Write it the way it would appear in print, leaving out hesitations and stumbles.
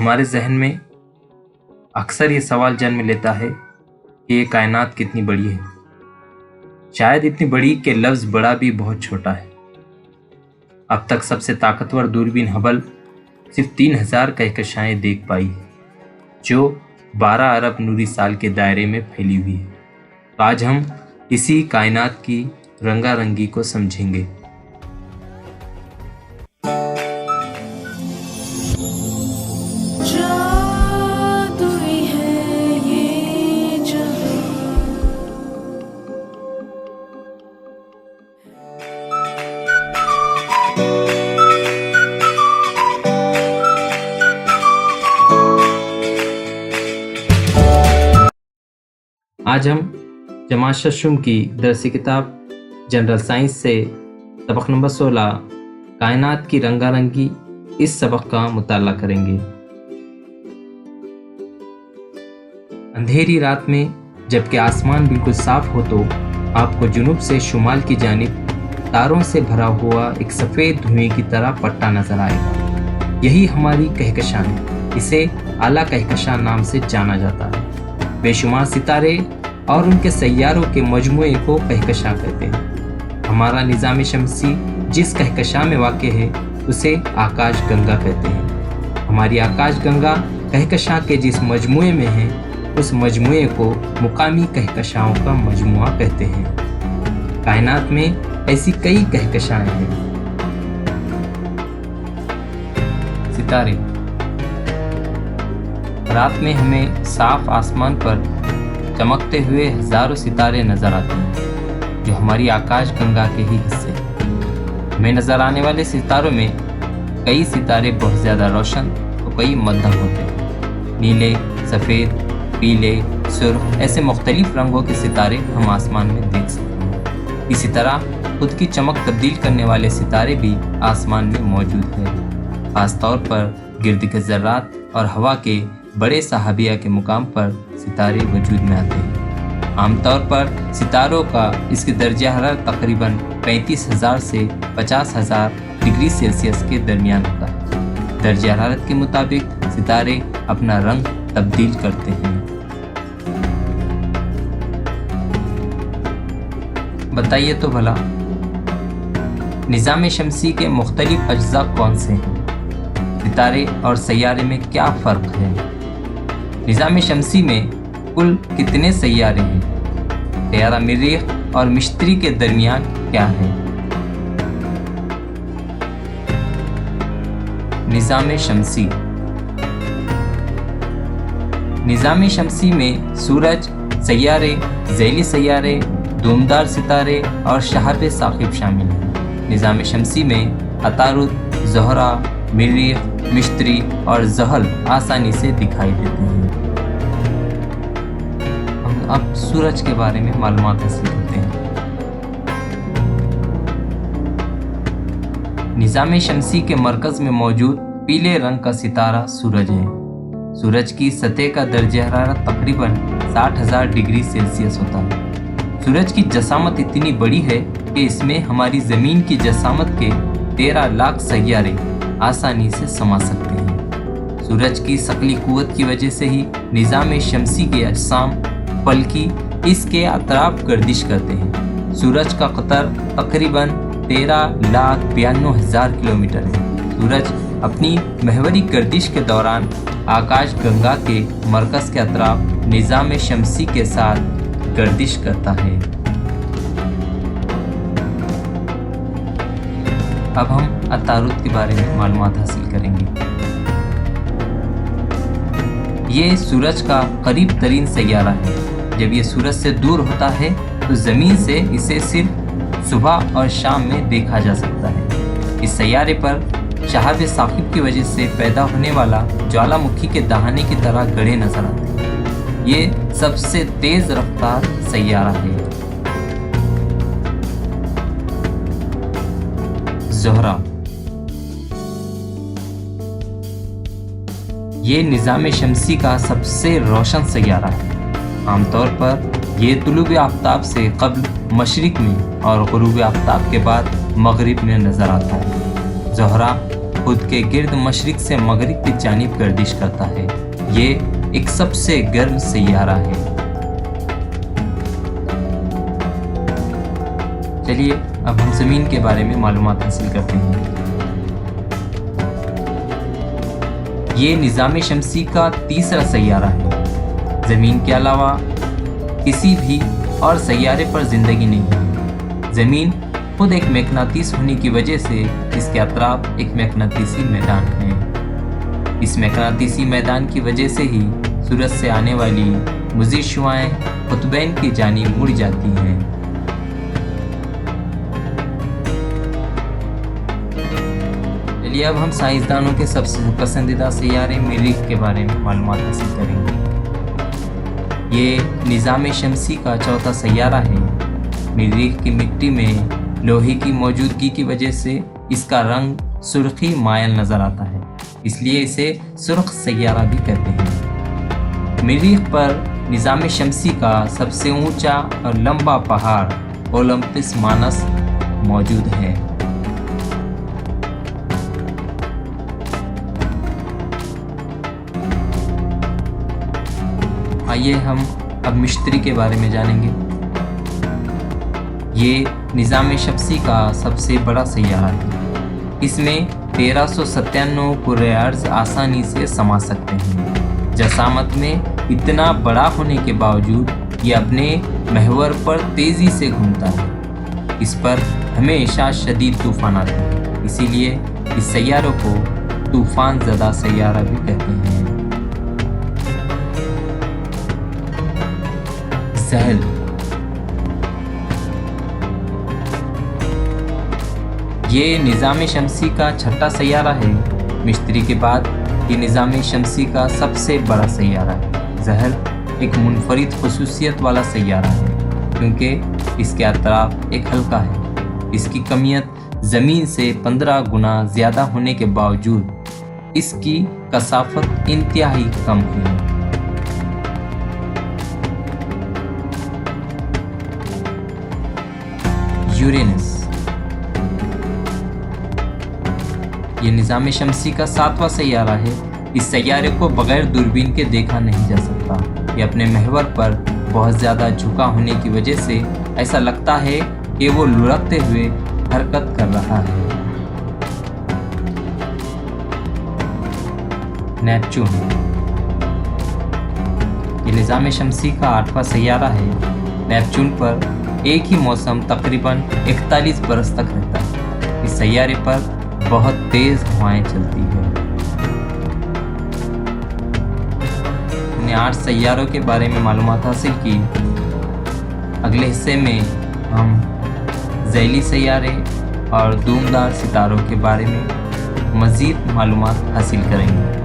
ہمارے ذہن میں اکثر یہ سوال جنم لیتا ہے کہ یہ کائنات کتنی بڑی ہے، شاید اتنی بڑی کہ لفظ بڑا بھی بہت چھوٹا ہے۔ اب تک سب سے طاقتور دوربین ہبل صرف 3000 کہکشائیں دیکھ پائی ہے، جو 12 ارب نوری سال کے دائرے میں پھیلی ہوئی ہے۔ تو آج ہم اسی کائنات کی رنگا رنگی کو سمجھیں گے۔ آج ہم جماعت ششم کی درسی کتاب جنرل سائنس سے سبق نمبر 16 کائنات کی رنگا رنگی اس سبق کا مطالعہ کریں گے۔ اندھیری رات میں جبکہ آسمان بالکل صاف ہو تو آپ کو جنوب سے شمال کی جانب تاروں سے بھرا ہوا ایک سفید دھوئیں کی طرح پٹا نظر آئے گا۔ یہی ہماری کہکشاں ہے، اسے اعلیٰ کہکشاں نام سے جانا جاتا ہے۔ بے شمار ستارے اور ان کے سیاروں کے مجموعے کو کہکشاں کہتے ہیں۔ ہمارا نظام شمسی جس کہکشاں میں واقع ہے اسے آکاش گنگا کہتے ہیں۔ ہماری آکاش گنگا کہکشاں کے جس مجموعے میں ہے اس مجموعے کو مقامی کہکشاؤں کا مجموعہ کہتے ہیں۔ کائنات میں ایسی کئی کہکشائیں ہیں۔ ستارے۔ رات میں ہمیں صاف آسمان پر چمکتے ہوئے ہزاروں ستارے نظر آتے ہیں، جو ہماری آکاش گنگا کے ہی حصے ہیں۔ ہمیں نظر آنے والے ستاروں میں کئی ستارے بہت زیادہ روشن تو کئی مدھم ہوتے ہیں۔ نیلے، سفید، پیلے، سرخ ایسے مختلف رنگوں کے ستارے ہم آسمان میں دیکھ سکتے ہیں۔ اسی طرح خود کی چمک تبدیل کرنے والے ستارے بھی آسمان میں موجود ہیں، خاص طور پر گرد کے ذرات اور ہوا کے بڑے صحابیہ کے مقام پر ستارے وجود میں آتے ہیں۔ عام طور پر ستاروں کا اس کے درجہ حرارت تقریباً 35,000 سے 50,000 ڈگری سیلسیس کے درمیان ہوتا ہے۔ درجہ حرارت کے مطابق ستارے اپنا رنگ تبدیل کرتے ہیں۔ بتائیے تو بھلا نظام شمسی کے مختلف اجزاء کون سے ہیں؟ ستارے اور سیارے میں کیا فرق ہے؟ نظام شمسی میں کل کتنے سیارے ہیں؟ سیارہ مریخ اور مشتری کے درمیان کیا ہے؟ نظام شمسی۔ نظام شمسی میں سورج، سیارے، ذیلی سیارے، دومدار ستارے اور شہاب ثاقب شامل ہیں۔ نظام شمسی میں عطارد، زہرہ، مریخ، مشتری اور زحل آسانی سے دکھائی دیتے ہیں۔ ہم اب سورج کے بارے میں معلومات حاصل کرتے ہیں۔ نظام شمسی کے مرکز میں موجود پیلے رنگ کا ستارہ سورج ہے۔ سورج کی سطح کا درجہ حرارت تقریباً 60,000 ڈگری سیلسیس ہوتا ہے۔ سورج کی جسامت اتنی بڑی ہے کہ اس میں ہماری زمین کی جسامت کے 13 لاکھ سیارے آسانی سے سما سکتے ہیں۔ سورج کی ثقلی قوت کی وجہ سے ہی نظام شمسی کے اجسام فلکی اس کے اطراف گردش کرتے ہیں۔ سورج کا قطر تقریباً 13,92,000 کلومیٹر ہے۔ سورج اپنی محوری گردش کے دوران آکاش گنگا کے مرکز کے اطراف نظام شمسی کے ساتھ گردش کرتا ہے۔ اب ہم عطارد کے بارے میں معلومات حاصل کریں گے۔ یہ سورج کا قریب ترین سیارہ ہے۔ جب یہ سورج سے دور ہوتا ہے تو زمین سے اسے صرف صبح اور شام میں دیکھا جا سکتا ہے۔ اس سیارے پر شہاب ثاقب کی وجہ سے پیدا ہونے والا جوالا مکھی کے دہانے کی طرح گڑھے نظر آتے ہیں۔ یہ سب سے تیز رفتار سیارہ ہے۔ زہرہ۔ یہ نظام شمسی کا سب سے روشن سیارہ ہے۔ عام طور پر یہ طلوع آفتاب سے قبل مشرق میں اور غروب آفتاب کے بعد مغرب میں نظر آتا ہے۔ زہرہ خود کے گرد مشرق سے مغرب کی جانب گردش کرتا ہے۔ یہ ایک سب سے گرم سیارہ ہے۔ چلیے اب ہم زمین کے بارے میں معلومات حاصل کرتے ہیں۔ یہ نظام شمسی کا تیسرا سیارہ ہے۔ زمین کے علاوہ کسی بھی اور سیارے پر زندگی نہیں ہے۔ زمین خود ایک مقناطیس ہونے کی وجہ سے اس کے اطراف ایک مقناطیسی میدان ہے۔ اس مقناطیسی میدان کی وجہ سے ہی سورج سے آنے والی مضر شعاعیں قطبین کی جانب مڑ جاتی ہیں۔ چلیے اب ہم سائنسدانوں کے سب سے پسندیدہ سیارے مریخ کے بارے میں معلومات حاصل کریں گے۔ یہ نظام شمسی کا چوتھا سیارہ ہے۔ مریخ کی مٹی میں لوہے کی موجودگی کی وجہ سے اس کا رنگ سرخی مائل نظر آتا ہے، اس لیے اسے سرخ سیارہ بھی کہتے ہیں۔ مریخ پر نظام شمسی کا سب سے اونچا اور لمبا پہاڑ اولمپس مانس موجود ہے۔ آئیے ہم اب مشتری کے بارے میں جانیں گے۔ یہ نظام شمسی کا سب سے بڑا سیارہ ہے۔ اس میں 1397 کرۂ ارض آسانی سے سما سکتے ہیں۔ جسامت میں اتنا بڑا ہونے کے باوجود یہ اپنے محور پر تیزی سے گھومتا ہے۔ اس پر ہمیشہ شدید طوفان آتے ہیں، اسی لیے اس سیارے کو طوفان زدہ سیارہ بھی کہتے ہیں۔ زحل یہ نظام شمسی کا چھٹا سیارہ ہے۔ مشتری کے بعد یہ نظام شمسی کا سب سے بڑا سیارہ ہے۔ زحل ایک منفرد خصوصیت والا سیارہ ہے کیونکہ اس کے اطراف ایک حلقہ ہے۔ اس کی کمیت زمین سے 15 گنا زیادہ ہونے کے باوجود اس کی کثافت انتہائی کم ہے۔ یورینس یہ نظام شمسی کا 7واں سیارہ ہے۔ اس سیارے کو بغیر دوربین کے دیکھا نہیں جا سکتا۔ یہ اپنے محور پر بہت زیادہ جھکا ہونے کی وجہ سے ایسا لگتا ہے کہ وہ لڑکتے ہوئے حرکت کر رہا ہے۔ نیپچون یہ نظام شمسی کا 8واں سیارہ ہے۔ نیپچون پر ایک ہی موسم تقریباً 41 برس تک رہتا ہے۔ اس سیارے پر بہت تیز ہوائیں چلتی ہیں۔ ہم نے 8 سیاروں کے بارے میں معلومات حاصل کی۔ اگلے حصے میں ہم ذیلی سیارے اور دھوم دار ستاروں کے بارے میں مزید معلومات حاصل کریں گے۔